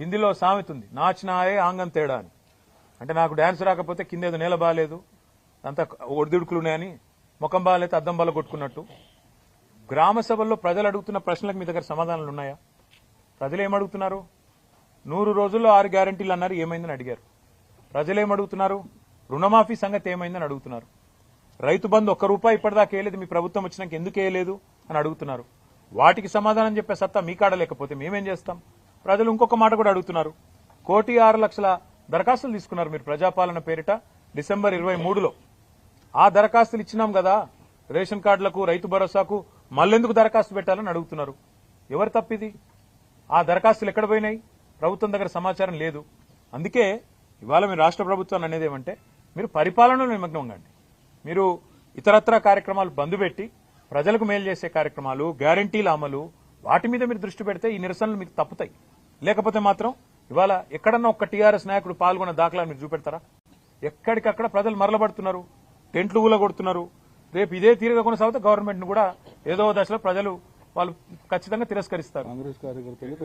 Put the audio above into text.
హిందీలో సామెత ఉంది, నాచినాయే ఆంగం తేడా అని. అంటే నాకు డాన్స్ రాకపోతే కింద ఏదో నేల బాగాలేదు, అంతా ఒడిదుడుకులున్నాయని, ముఖం బాగాలేదు అద్దం బాల కొట్టుకున్నట్టు. గ్రామ సభల్లో ప్రజలు అడుగుతున్న ప్రశ్నలకు మీ దగ్గర సమాధానాలు ఉన్నాయా? ప్రజలు ఏమడుగుతున్నారు? 100 రోజుల్లో 6 గ్యారంటీలు అన్నారు, ఏమైందని అడిగారు. ప్రజలు ఏమడుగుతున్నారు? రుణమాఫీ సంగతి ఏమైందని అడుగుతున్నారు. రైతు బంధు ₹1 ఇప్పటిదాకా వేయలేదు, మీ ప్రభుత్వం వచ్చినాక ఎందుకు వేయలేదు అని అడుగుతున్నారు. వాటికి సమాధానం చెప్పే సత్తా మీ కాడ లేకపోతే మేమేం చేస్తాం? ప్రజలు ఇంకొక మాట కూడా అడుగుతున్నారు. 1,06,00,000 దరఖాస్తులు తీసుకున్నారు మీరు ప్రజాపాలన పేరిట డిసెంబర్ 23లో. ఆ దరఖాస్తులు ఇచ్చినాం కదా, రేషన్ కార్డులకు, రైతు భరోసాకు మళ్ళెందుకు దరఖాస్తు పెట్టాలని అడుగుతున్నారు. ఎవరు తప్పిది? ఆ దరఖాస్తులు ఎక్కడ పోయినాయి? ప్రభుత్వం దగ్గర సమాచారం లేదు. అందుకే ఇవాళ మీరు రాష్ట్ర ప్రభుత్వాన్ని అనేది ఏమంటే, మీరు పరిపాలనలో నిమగ్నం కండి. మీరు ఇతరత్ర కార్యక్రమాలు బంద్ పెట్టి ప్రజలకు మేలు చేసే కార్యక్రమాలు, గ్యారంటీల అమలు, వాటి మీద మీరు దృష్టి పెడితే ఈ నిరసనలు మీకు తప్పుతాయి. లేకపోతే మాత్రం ఇవాళ ఎక్కడన్నా ఒక్క టీఆర్ఎస్ నాయకుడు పాల్గొన్న దాఖలా మీరు చూపెడతారా? ఎక్కడికక్కడ ప్రజలు మరలబడుతున్నారు, టెంట్లు ఊలగొడుతున్నారు. రేపు ఇదే తీరుగా కొనసాగితే గవర్నమెంట్ ను కూడా ఏదో దశలో ప్రజలు వాళ్ళు ఖచ్చితంగా తిరస్కరిస్తారు.